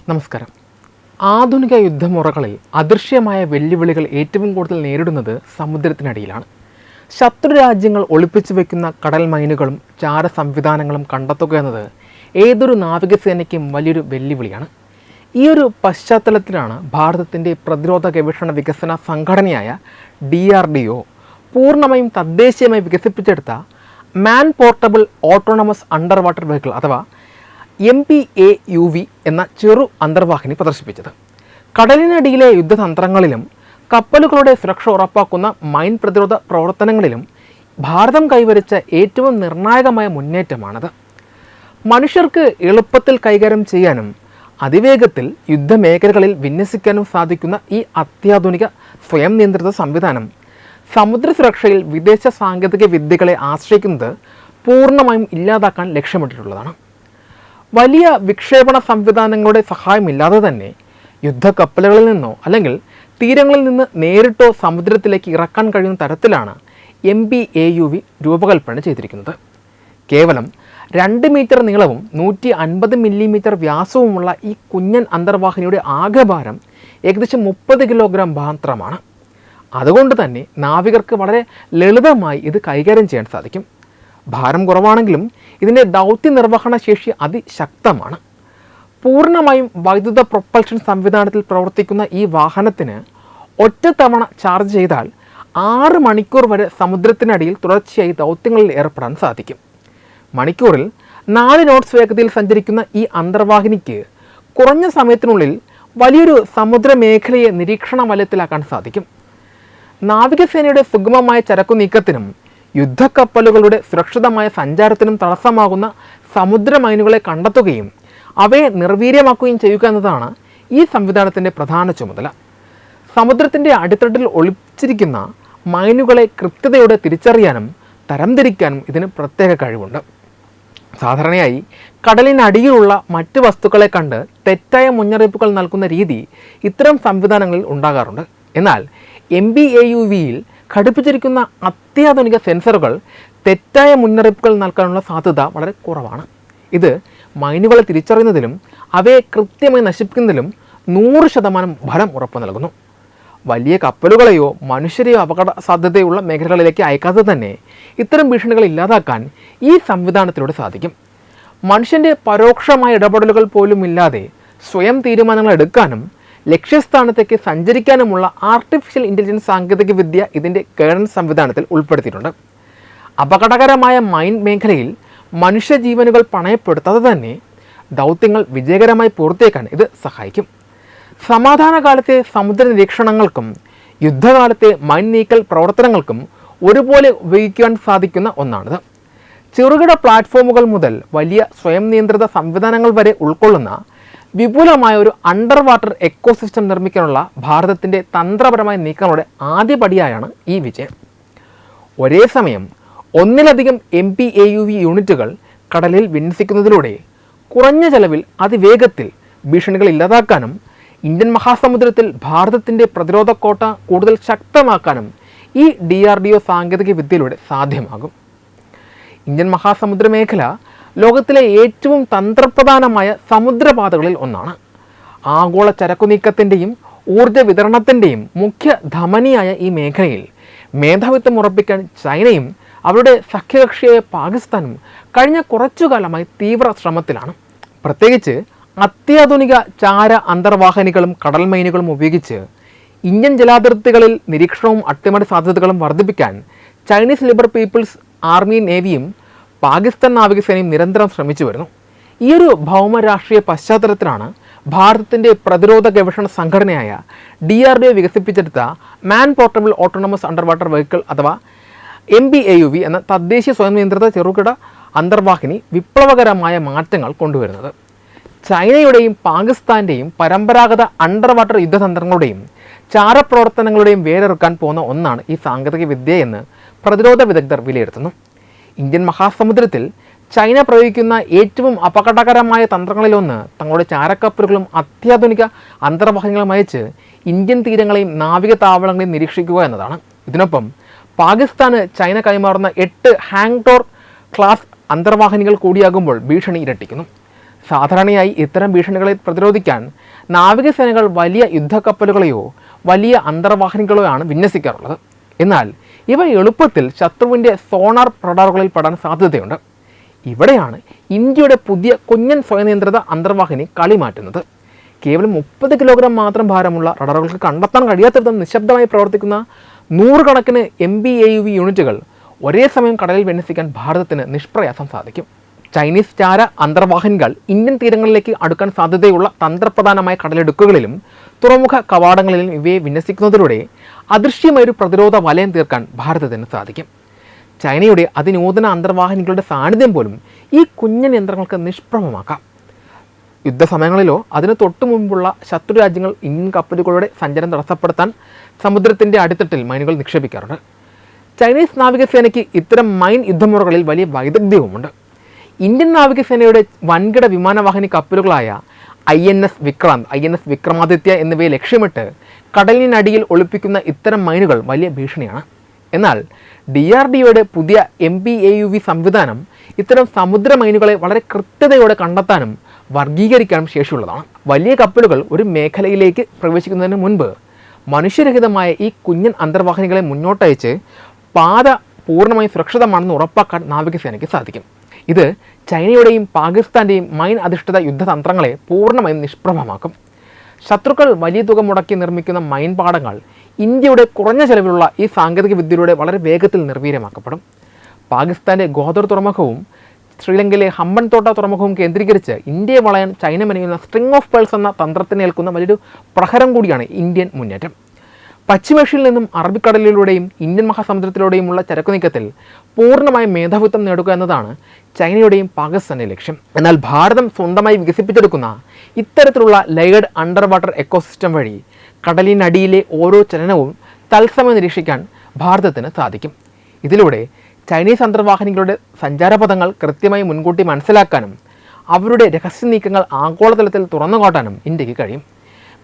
നമസ്കാരം. ആധുനിക യുദ്ധമുറകളിൽ അദൃശ്യമായ വെല്ലുവിളികൾ ഏറ്റവും കൂടുതൽ നേരിടുന്നത് സമുദ്രത്തിനടിയിലാണ്. ശത്രു രാജ്യങ്ങൾ ഒളിപ്പിച്ചു വയ്ക്കുന്ന കടൽ മൈനുകളും ചാര സംവിധാനങ്ങളും കണ്ടെത്തുക എന്നത് ഏതൊരു നാവികസേനയ്ക്കും വലിയൊരു വെല്ലുവിളിയാണ്. ഈ ഒരു പശ്ചാത്തലത്തിലാണ് ഭാരതത്തിൻ്റെ പ്രതിരോധ ഗവേഷണ വികസന സംഘടനയായ DRDO പൂർണ്ണമായും തദ്ദേശീയമായി വികസിപ്പിച്ചെടുത്ത മാൻ portable autonomous under water vehicle അഥവാ MPAUV എന്ന ചെറു അന്തർവാഹിനി പ്രദർശിപ്പിച്ചത്. കടലിനടിയിലെ യുദ്ധതന്ത്രങ്ങളിലും കപ്പലുകളുടെ സുരക്ഷ ഉറപ്പാക്കുന്ന മൈൻ പ്രതിരോധ പ്രവർത്തനങ്ങളിലും ഭാരതം കൈവരിച്ച ഏറ്റവും നിർണായകമായ മുന്നേറ്റമാണത്. മനുഷ്യർക്ക് എളുപ്പത്തിൽ കൈകാര്യം ചെയ്യാനും അതിവേഗത്തിൽ യുദ്ധമേഖലകളിൽ വിന്യസിക്കാനും സാധിക്കുന്ന ഈ അത്യാധുനിക സ്വയം നിയന്ത്രിത സംവിധാനം സമുദ്ര സുരക്ഷയിൽ വിദേശ സാങ്കേതിക വിദ്യകളെ ആശ്രയിക്കുന്നത് പൂർണ്ണമായും ഇല്ലാതാക്കാൻ ലക്ഷ്യമിട്ടിട്ടുള്ളതാണ്. വലിയ വിക്ഷേപണ സംവിധാനങ്ങളുടെ സഹായമില്ലാതെ തന്നെ യുദ്ധക്കപ്പലുകളിൽ നിന്നോ അല്ലെങ്കിൽ തീരങ്ങളിൽ നിന്ന് നേരിട്ടോ സമുദ്രത്തിലേക്ക് ഇറക്കാൻ കഴിയുന്ന തരത്തിലാണ് MPAUV രൂപകൽപ്പന ചെയ്തിരിക്കുന്നത്. കേവലം 2 മീറ്റർ നീളവും 150 മില്ലിമീറ്റർ വ്യാസവുമുള്ള ഈ കുഞ്ഞൻ അന്തർവാഹിനിയുടെ ആകെ ഭാരം ഏകദേശം 30 കിലോഗ്രാം മാത്രമാണ്. അതുകൊണ്ട് തന്നെ നാവികർക്ക് വളരെ ലളിതമായി ഇത് കൈകാര്യം ചെയ്യാൻ സാധിക്കും. ഭാരം കുറവാണെങ്കിലും ഇതിൻ്റെ ദൗത്യ നിർവഹണ ശേഷി അതിശക്തമാണ്. പൂർണ്ണമായും വൈദ്യുത പ്രൊപ്പൽഷൻ സംവിധാനത്തിൽ പ്രവർത്തിക്കുന്ന ഈ വാഹനത്തിന് ഒറ്റത്തവണ ചാർജ് ചെയ്താൽ 6 മണിക്കൂർ വരെ സമുദ്രത്തിനടിയിൽ തുടർച്ചയായി ദൗത്യങ്ങളിൽ ഏർപ്പെടാൻ സാധിക്കും. മണിക്കൂറിൽ 4 നോട്ട്സ് വേഗതയിൽ സഞ്ചരിക്കുന്ന ഈ അന്തർവാഹിനിക്ക് കുറഞ്ഞ സമയത്തിനുള്ളിൽ വലിയൊരു സമുദ്രമേഖലയെ നിരീക്ഷണ വലയത്തിലാക്കാൻ സാധിക്കും. നാവികസേനയുടെ സുഗമമായ ചരക്കു നീക്കത്തിനും യുദ്ധക്കപ്പലുകളുടെ സുരക്ഷിതമായ സഞ്ചാരത്തിനും തടസ്സമാകുന്ന സമുദ്ര മൈനുകളെ കണ്ടെത്തുകയും അവയെ നിർവീര്യമാക്കുകയും ചെയ്യുക എന്നതാണ് ഈ സംവിധാനത്തിൻ്റെ പ്രധാന ചുമതല. സമുദ്രത്തിൻ്റെ അടിത്തട്ടിൽ ഒളിച്ചിരിക്കുന്ന മൈനുകളെ കൃത്യതയോടെ തിരിച്ചറിയാനും തരംതിരിക്കാനും ഇതിന് പ്രത്യേക കഴിവുണ്ട്. സാധാരണയായി കടലിനടിയിലുള്ള മറ്റ് വസ്തുക്കളെ കണ്ട് തെറ്റായ മുന്നറിയിപ്പുകൾ നൽകുന്ന രീതി ഇത്തരം സംവിധാനങ്ങളിൽ ഉണ്ടാകാറുണ്ട്. എന്നാൽ MPAUVയിൽ ഘടിപ്പിച്ചിരിക്കുന്ന അത്യാധുനിക സെൻസറുകൾ തെറ്റായ മുന്നറിയിപ്പുകൾ നൽകാനുള്ള സാധ്യത വളരെ കുറവാണ്. ഇത് മൈനുകളെ തിരിച്ചറിയുന്നതിലും അവയെ കൃത്യമായി നശിപ്പിക്കുന്നതിലും 100% ഫലം ഉറപ്പു നൽകുന്നു. വലിയ കപ്പലുകളെയോ മനുഷ്യരെയോ അപകട സാധ്യതയുള്ള മേഖലകളിലേക്ക് അയക്കാതെ തന്നെ ഇത്തരം ഭീഷണികൾ ഇല്ലാതാക്കാൻ ഈ സംവിധാനത്തിലൂടെ സാധിക്കും. മനുഷ്യൻ്റെ പരോക്ഷമായ ഇടപെടലുകൾ പോലും ഇല്ലാതെ സ്വയം തീരുമാനങ്ങൾ എടുക്കാനും ലക്ഷ്യസ്ഥാനത്തേക്ക് സഞ്ചരിക്കാനുമുള്ള ആർട്ടിഫിഷ്യൽ ഇൻ്റലിജൻസ് സാങ്കേതിക വിദ്യ ഇതിൻ്റെ ഗൈഡൻസ് സംവിധാനത്തിൽ ഉൾപ്പെടുത്തിയിട്ടുണ്ട്. അപകടകരമായ മൈൻ മേഖലയിൽ മനുഷ്യജീവനുകൾ പണയപ്പെടുത്താതെ തന്നെ ദൗത്യങ്ങൾ വിജയകരമായി പൂർത്തിയാക്കാൻ ഇത് സഹായിക്കും. സമാധാനകാലത്തെ സമുദ്ര നിരീക്ഷണങ്ങൾക്കും യുദ്ധകാലത്തെ മൈൻ നീക്കൽ പ്രവർത്തനങ്ങൾക്കും ഒരുപോലെ ഉപയോഗിക്കുവാൻ സാധിക്കുന്ന ഒന്നാണിത്. ചെറുകിട പ്ലാറ്റ്ഫോമുകൾ മുതൽ വലിയ സ്വയം നിയന്ത്രിത സംവിധാനങ്ങൾ വരെ ഉൾക്കൊള്ളുന്ന വിപുലമായ ഒരു അണ്ടർ വാട്ടർ എക്കോസിസ്റ്റം നിർമ്മിക്കാനുള്ള ഭാരതത്തിൻ്റെ തന്ത്രപരമായ നീക്കങ്ങളുടെ ആദ്യപടിയായാണ് ഈ വിജയം. ഒരേ സമയം ഒന്നിലധികം MPAUV യൂണിറ്റുകൾ കടലിൽ വിന്യസിക്കുന്നതിലൂടെ കുറഞ്ഞ ചെലവിൽ അതിവേഗത്തിൽ ഭീഷണികൾ ഇല്ലാതാക്കാനും ഇന്ത്യൻ മഹാസമുദ്രത്തിൽ ഭാരതത്തിൻ്റെ പ്രതിരോധ കോട്ട കൂടുതൽ ശക്തമാക്കാനും ഈ DRDO സാങ്കേതിക വിദ്യയിലൂടെ സാധ്യമാകും. ഇന്ത്യൻ മഹാസമുദ്ര മേഖല ലോകത്തിലെ ഏറ്റവും തന്ത്രപ്രധാനമായ സമുദ്രപാതകളിൽ ഒന്നാണ്. ആഗോള ചരക്കു നീക്കത്തിൻ്റെയും ഊർജ്ജ വിതരണത്തിൻ്റെയും മുഖ്യ ധമനിയായ ഈ മേഖലയിൽ മേധാവിത്വം ഉറപ്പിക്കാൻ ചൈനയും അവരുടെ സഖ്യകക്ഷിയായ പാകിസ്ഥാനും കഴിഞ്ഞ കുറച്ചുകാലമായി തീവ്ര ശ്രമത്തിലാണ്. പ്രത്യേകിച്ച് അത്യാധുനിക ചാര അന്തർവാഹിനികളും കടൽ മൈനുകളും ഉപയോഗിച്ച് ഇന്ത്യൻ ജലാതിർത്തികളിൽ നിരീക്ഷണവും അട്ടിമറി സാധ്യതകളും വർദ്ധിപ്പിക്കാൻ ചൈനീസ് ലിബർ പീപ്പിൾസ് ആർമി നേവിയും പാകിസ്ഥാൻ നാവികസേനയും നിരന്തരം ശ്രമിച്ചു വരുന്നു. ഈ ഒരു ഭൗമരാഷ്ട്രീയ പശ്ചാത്തലത്തിലാണ് ഭാരതത്തിൻ്റെ പ്രതിരോധ ഗവേഷണ സംഘടനയായ DRDO വികസിപ്പിച്ചെടുത്ത മാൻ portable autonomous under water vehicle അഥവാ MPAUV എന്ന തദ്ദേശീയ സ്വയം നിയന്ത്രിത ചെറുകിട അന്തർവാഹിനി വിപ്ലവകരമായ മാറ്റങ്ങൾ കൊണ്ടുവരുന്നത്. ചൈനയുടെയും പാകിസ്ഥാൻ്റെയും പരമ്പരാഗത അണ്ടർ വാട്ടർ യുദ്ധതന്ത്രങ്ങളുടെയും ചാരപ്രവർത്തനങ്ങളുടെയും വേരെറുക്കാൻ പോകുന്ന ഒന്നാണ് ഈ സാങ്കേതിക വിദ്യയെന്ന് പ്രതിരോധ വിദഗ്ധർ വിലയിരുത്തുന്നു. ഇന്ത്യൻ മഹാസമുദ്രത്തിൽ ചൈന പ്രയോഗിക്കുന്ന ഏറ്റവും അപകടകരമായ തന്ത്രങ്ങളിലൊന്ന് തങ്ങളുടെ ചാരക്കപ്പലുകളും അത്യാധുനിക അന്തർവാഹിനികളും അയച്ച് ഇന്ത്യൻ തീരങ്ങളെയും നാവിക താവളങ്ങളെയും നിരീക്ഷിക്കുക എന്നതാണ്. ഇതിനൊപ്പം പാകിസ്ഥാന് ചൈന കൈമാറുന്ന 8 ഹാങ്ടോർ ക്ലാസ് അന്തർവാഹിനികൾ കൂടിയാകുമ്പോൾ ഭീഷണി ഇരട്ടിക്കുന്നു. സാധാരണയായി ഇത്തരം ഭീഷണികളെ പ്രതിരോധിക്കാൻ നാവികസേനകൾ വലിയ യുദ്ധക്കപ്പലുകളെയോ വലിയ അന്തർവാഹിനികളെയോ ആണ് വിന്യസിക്കാറുള്ളത്. എന്നാൽ ഇവ എളുപ്പത്തിൽ ശത്രുവിൻ്റെ സോണാർ റഡാറുകളിൽ പെടാൻ സാധ്യതയുണ്ട്. ഇവിടെയാണ് ഇന്ത്യയുടെ പുതിയ കുഞ്ഞൻ സ്വയനിയന്ത്രിത അന്തർവാഹിനി കളി മാറ്റുന്നത്. കേവലം 30 കിലോഗ്രാം മാത്രം ഭാരമുള്ള റഡാറുകൾക്ക് കണ്ടെത്താൻ കഴിയാത്ത വിധം നിശബ്ദമായി പ്രവർത്തിക്കുന്ന 100 കണക്കിന് MBAUV യൂണിറ്റുകൾ ഒരേ സമയം കടലിൽ വിന്യസിക്കാൻ ഭാരതത്തിന് നിഷ്പ്രയാസം സാധിക്കും. ചൈനീസ് ചാര അന്തർവാഹിനികൾ ഇന്ത്യൻ തീരങ്ങളിലേക്ക് അടുക്കാൻ സാധ്യതയുള്ള തന്ത്രപ്രധാനമായ കടലിടുക്കുകളിലും തുറമുഖ കവാടങ്ങളിലും ഇവയെ വിന്യസിക്കുന്നതിലൂടെ അദൃശ്യമായൊരു പ്രതിരോധ വലയം തീർക്കാൻ ഭാരതത്തിന് സാധിക്കും. ചൈനയുടെ അതിനൂതന അന്തർവാഹിനികളുടെ സാന്നിധ്യം പോലും ഈ കുഞ്ഞൻ യന്ത്രങ്ങൾക്ക് നിഷ്പ്രഭമാക്കാം. യുദ്ധസമയങ്ങളിലോ അതിന് തൊട്ടു മുമ്പുള്ള ശത്രു രാജ്യങ്ങൾ ഇന്ത്യൻ കപ്പലുകളുടെ സഞ്ചാരം തടസ്സപ്പെടുത്താൻ സമുദ്രത്തിൻ്റെ അടിത്തട്ടിൽ മൈനുകൾ നിക്ഷേപിക്കാറുണ്ട്. ചൈനീസ് നാവികസേനയ്ക്ക് ഇത്തരം മൈൻ യുദ്ധമുറകളിൽ വലിയ വൈദഗ്ധ്യവുമുണ്ട്. ഇന്ത്യൻ നാവികസേനയുടെ വൻകിട വിമാനവാഹിനി കപ്പലുകളായ INS വിക്രാന്ത്, INS വിക്രമാദിത്യ എന്നിവയെ ലക്ഷ്യമിട്ട് കടലിനടിയിൽ ഒളിപ്പിക്കുന്ന ഇത്തരം മൈനുകൾ വലിയ ഭീഷണിയാണ്. എന്നാൽ DRDOയുടെ പുതിയ MBAUV സംവിധാനം ഇത്തരം സമുദ്ര മൈനുകളെ വളരെ കൃത്യതയോടെ കണ്ടെത്താനും വർഗീകരിക്കാനും ശേഷിയുള്ളതാണ്. വലിയ കപ്പലുകൾ ഒരു മേഖലയിലേക്ക് പ്രവേശിക്കുന്നതിന് മുൻപ് മനുഷ്യരഹിതമായ ഈ കുഞ്ഞൻ അന്തർവാഹിനികളെ മുന്നോട്ടയച്ച് പാത പൂർണ്ണമായും സുരക്ഷിതമാണെന്ന് ഉറപ്പാക്കാൻ നാവികസേനയ്ക്ക് സാധിക്കും. ഇത് ചൈനയുടെയും പാകിസ്ഥാൻ്റെയും മൈൻ അധിഷ്ഠിത യുദ്ധതന്ത്രങ്ങളെ പൂർണ്ണമായും നിഷ്പ്രഭമാക്കും. ശത്രുക്കൾ വലിയ തുക മുടക്കി നിർമ്മിക്കുന്ന മൈൻ പാടങ്ങൾ ഇന്ത്യയുടെ കുറഞ്ഞ ചെലവിലുള്ള ഈ സാങ്കേതിക വിദ്യയിലൂടെ വളരെ വേഗത്തിൽ നിർവീര്യമാക്കപ്പെടും. പാകിസ്ഥാൻ്റെ ഗോദർ തുറമുഖവും ശ്രീലങ്കയിലെ ഹമ്പൻതോട്ട തുറമുഖവും കേന്ദ്രീകരിച്ച് ഇന്ത്യയെ വളയാൻ ചൈന മെനയുന്ന സ്ട്രിംഗ് ഓഫ് പേൾസ് എന്ന തന്ത്രത്തിനേൽക്കുന്ന വലിയൊരു പ്രഹരം കൂടിയാണ് ഇന്ത്യൻ മുന്നേറ്റം. പശ്ചിമേഷ്യയിൽ നിന്നും അറബിക്കടലിലൂടെയും ഇന്ത്യൻ മഹാസമുദ്രത്തിലൂടെയുമുള്ള ചരക്കു നീക്കത്തിൽ പൂർണ്ണമായ മേധാവിത്വം നേടുക എന്നതാണ് ചൈനയുടെയും പാകിസ്ഥാൻ്റെ ലക്ഷ്യം. എന്നാൽ ഭാരതം സ്വന്തമായി വികസിപ്പിച്ചെടുക്കുന്ന ഇത്തരത്തിലുള്ള ലെയർഡ് അണ്ടർ വാട്ടർ എക്കോസിസ്റ്റം വഴി കടലിനടിയിലെ ഓരോ ചലനവും തത്സമയം നിരീക്ഷിക്കാൻ ഭാരതത്തിന് സാധിക്കും. ഇതിലൂടെ ചൈനീസ് അന്തർവാഹിനികളുടെ സഞ്ചാരപഥങ്ങൾ കൃത്യമായി മുൻകൂട്ടി മനസ്സിലാക്കാനും അവരുടെ രഹസ്യ നീക്കങ്ങൾ ആഗോളതലത്തിൽ തുറന്നുകാട്ടാനും ഇന്ത്യക്ക് കഴിയും.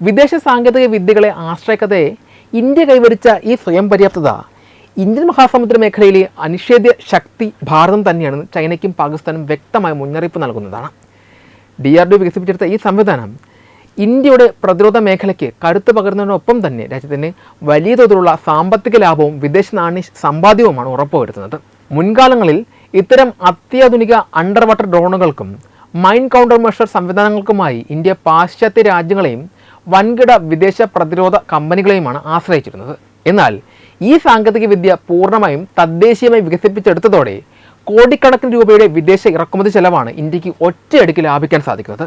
വിദേശ സാങ്കേതിക വിദ്യകളെ ആശ്രയിക്കാതെ ഇന്ത്യ കൈവരിച്ച ഈ സ്വയം പര്യാപ്തത ഇന്ത്യൻ മഹാസമുദ്ര മേഖലയിലെ അനിഷേധ്യ ശക്തി ഭാരതം തന്നെയാണെന്ന് ചൈനയ്ക്കും പാകിസ്ഥാനും വ്യക്തമായ മുന്നറിയിപ്പ് നൽകുന്നതാണ്. DRDO വികസിപ്പിച്ചെടുത്ത ഈ സംവിധാനം ഇന്ത്യയുടെ പ്രതിരോധ മേഖലയ്ക്ക് കരുത്ത് പകരുന്നതിനൊപ്പം തന്നെ രാജ്യത്തിന് വലിയ തോതിലുള്ള സാമ്പത്തിക ലാഭവും വിദേശ നാണ്യ സമ്പാദ്യവുമാണ് ഉറപ്പുവരുത്തുന്നത്. മുൻകാലങ്ങളിൽ ഇത്തരം അത്യാധുനിക അണ്ടർ വാട്ടർ ഡ്രോണുകൾക്കും മൈൻ കൗണ്ടർ മെഷർ സംവിധാനങ്ങൾക്കുമായി ഇന്ത്യ പാശ്ചാത്യ രാജ്യങ്ങളെയും വൻകിട വിദേശ പ്രതിരോധ കമ്പനികളെയുമാണ് ആശ്രയിച്ചിരുന്നത്. എന്നാൽ ഈ സാങ്കേതിക വിദ്യ പൂർണ്ണമായും തദ്ദേശീയമായി വികസിപ്പിച്ചെടുത്തതോടെ കോടിക്കണക്കിന് രൂപയുടെ വിദേശ ഇറക്കുമതി ചെലവാണ് ഇന്ത്യക്ക് ഒറ്റയടിക്ക് ലാഭിക്കാൻ സാധിക്കുന്നത്.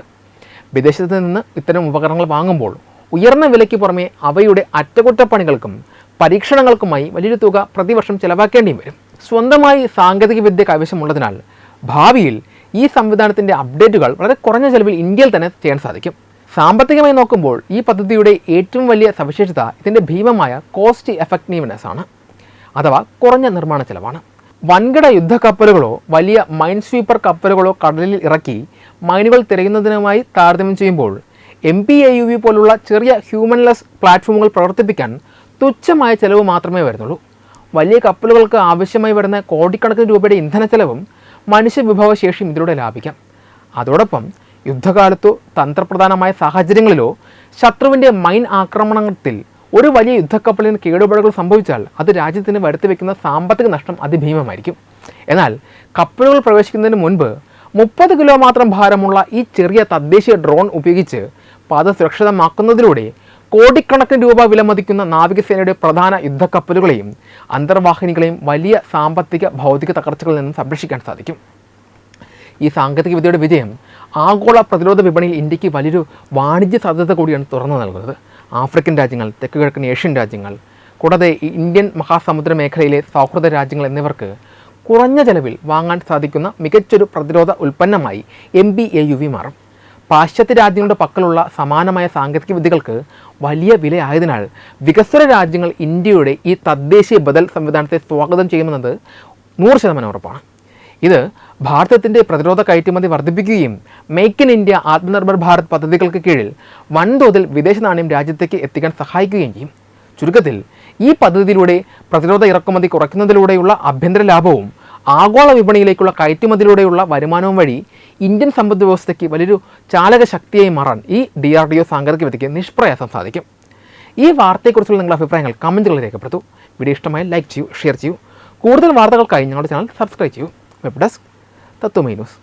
വിദേശത്ത് നിന്ന് ഇത്തരം ഉപകരണങ്ങൾ വാങ്ങുമ്പോൾ ഉയർന്ന വിലയ്ക്ക് പുറമെ അവയുടെ അറ്റകുറ്റപ്പണികൾക്കും പരീക്ഷണങ്ങൾക്കുമായി വലിയൊരു തുക പ്രതിവർഷം ചെലവാക്കേണ്ടിയും വരും. സ്വന്തമായി സാങ്കേതിക വിദ്യ കൈവശമുള്ളതിനാൽ ഭാവിയിൽ ഈ സംവിധാനത്തിൻ്റെ അപ്ഡേറ്റുകൾ വളരെ കുറഞ്ഞ ചെലവിൽ ഇന്ത്യയിൽ തന്നെ ചെയ്യാൻ സാധിക്കും. സാമ്പത്തികമായി നോക്കുമ്പോൾ ഈ പദ്ധതിയുടെ ഏറ്റവും വലിയ സവിശേഷത ഇതിൻ്റെ ഭീമമായ കോസ്റ്റ് എഫക്റ്റീവ്നെസ് ആണ്, അഥവാ കുറഞ്ഞ നിർമ്മാണ ചെലവാണ്. വൻകിട യുദ്ധക്കപ്പലുകളോ വലിയ മൈൻ സ്വീപ്പർ കപ്പലുകളോ കടലിൽ ഇറക്കി മൈനുകൾ തിരയുന്നതിനുമായി താരതമ്യം ചെയ്യുമ്പോൾ MBAUV പോലുള്ള ചെറിയ ഹ്യൂമൻലെസ് പ്ലാറ്റ്ഫോമുകൾ പ്രവർത്തിപ്പിക്കാൻ തുച്ഛമായ ചെലവ് മാത്രമേ വരുന്നുള്ളൂ. വലിയ കപ്പലുകൾക്ക് ആവശ്യമായി വരുന്ന കോടിക്കണക്കിന് രൂപയുടെ ഇന്ധന ചെലവും മനുഷ്യവിഭവശേഷിയും ഇതിലൂടെ ലാഭിക്കാം. അതോടൊപ്പം യുദ്ധകാലത്തോ തന്ത്രപ്രധാനമായ സാഹചര്യങ്ങളിലോ ശത്രുവിൻ്റെ മൈൻ ആക്രമണത്തിൽ ഒരു വലിയ യുദ്ധക്കപ്പലിന് കേടുപാടുകൾ സംഭവിച്ചാൽ അത് രാജ്യത്തിന് വരുത്തിവെക്കുന്ന സാമ്പത്തിക നഷ്ടം അതിഭീമമായിരിക്കും. എന്നാൽ കപ്പലുകൾ പ്രവേശിക്കുന്നതിന് മുൻപ് 30 കിലോ മാത്രം ഭാരമുള്ള ഈ ചെറിയ തദ്ദേശീയ ഡ്രോൺ ഉപയോഗിച്ച് പാത സുരക്ഷിതമാക്കുന്നതിലൂടെ കോടിക്കണക്കിന് രൂപ വിലമതിക്കുന്ന നാവികസേനയുടെ പ്രധാന യുദ്ധക്കപ്പലുകളെയും അന്തർവാഹിനികളെയും വലിയ സാമ്പത്തിക ഭൗതിക തകർച്ചകളിൽ നിന്നും സംരക്ഷിക്കാൻ സാധിക്കും. ഈ സാങ്കേതിക വിദ്യയുടെ വിജയം ആഗോള പ്രതിരോധ വിപണിയിൽ ഇന്ത്യക്ക് വലിയൊരു വാണിജ്യ സാധ്യത കൂടിയാണ് തുറന്നു നൽകുന്നത്. ആഫ്രിക്കൻ രാജ്യങ്ങൾ, തെക്ക് കിഴക്കൻ ഏഷ്യൻ രാജ്യങ്ങൾ, കൂടാതെ ഇന്ത്യൻ മഹാസമുദ്ര മേഖലയിലെ സൗഹൃദ രാജ്യങ്ങൾ എന്നിവർക്ക് കുറഞ്ഞ ചെലവിൽ വാങ്ങാൻ സാധിക്കുന്ന മികച്ചൊരു പ്രതിരോധ ഉൽപ്പന്നമായി MBAUV മാറും. പാശ്ചാത്യ രാജ്യങ്ങളുടെ പക്കലുള്ള സമാനമായ സാങ്കേതിക വിദ്യകൾക്ക് വലിയ വിലയായതിനാൽ വികസ്വര രാജ്യങ്ങൾ ഇന്ത്യയുടെ ഈ തദ്ദേശീയ ബദൽ സംവിധാനത്തെ സ്വാഗതം ചെയ്യുമെന്നത് 100% ഉറപ്പാണ്. ഇത് ഭാരതത്തിൻ്റെ പ്രതിരോധ കയറ്റുമതി വർദ്ധിപ്പിക്കുകയും make in India, Atmanirbhar Bharat പദ്ധതികൾക്ക് കീഴിൽ വൻതോതിൽ വിദേശ നാണ്യം രാജ്യത്തേക്ക് എത്തിക്കാൻ സഹായിക്കുകയും ചെയ്യും. ചുരുക്കത്തിൽ ഈ പദ്ധതിയിലൂടെ പ്രതിരോധ ഇറക്കുമതി കുറയ്ക്കുന്നതിലൂടെയുള്ള ആഭ്യന്തര ലാഭവും ആഗോള വിപണിയിലേക്കുള്ള കയറ്റുമതിയിലൂടെയുള്ള വരുമാനവും വഴി ഇന്ത്യൻ സമ്പദ് വ്യവസ്ഥയ്ക്ക് വലിയൊരു ചാലക ശക്തിയായി മാറാൻ ഈ DRDO സാങ്കേതികവിദ്യയ്ക്ക് നിഷ്പ്രയാസം സാധിക്കും. ഈ വാർത്തയെക്കുറിച്ചുള്ള നിങ്ങളുടെ അഭിപ്രായങ്ങൾ കമൻറ്റുകളിൽ രേഖപ്പെടുത്തൂ. വീഡിയോ ഇഷ്ടമായി ലൈക്ക് ചെയ്യൂ, ഷെയർ ചെയ്യൂ. കൂടുതൽ വാർത്തകൾക്കായി ഞങ്ങളുടെ ചാനൽ സബ്സ്ക്രൈബ് ചെയ്യൂ. വെബ് ഡെസ്ക് തത്വമൈ ന്യൂസ്.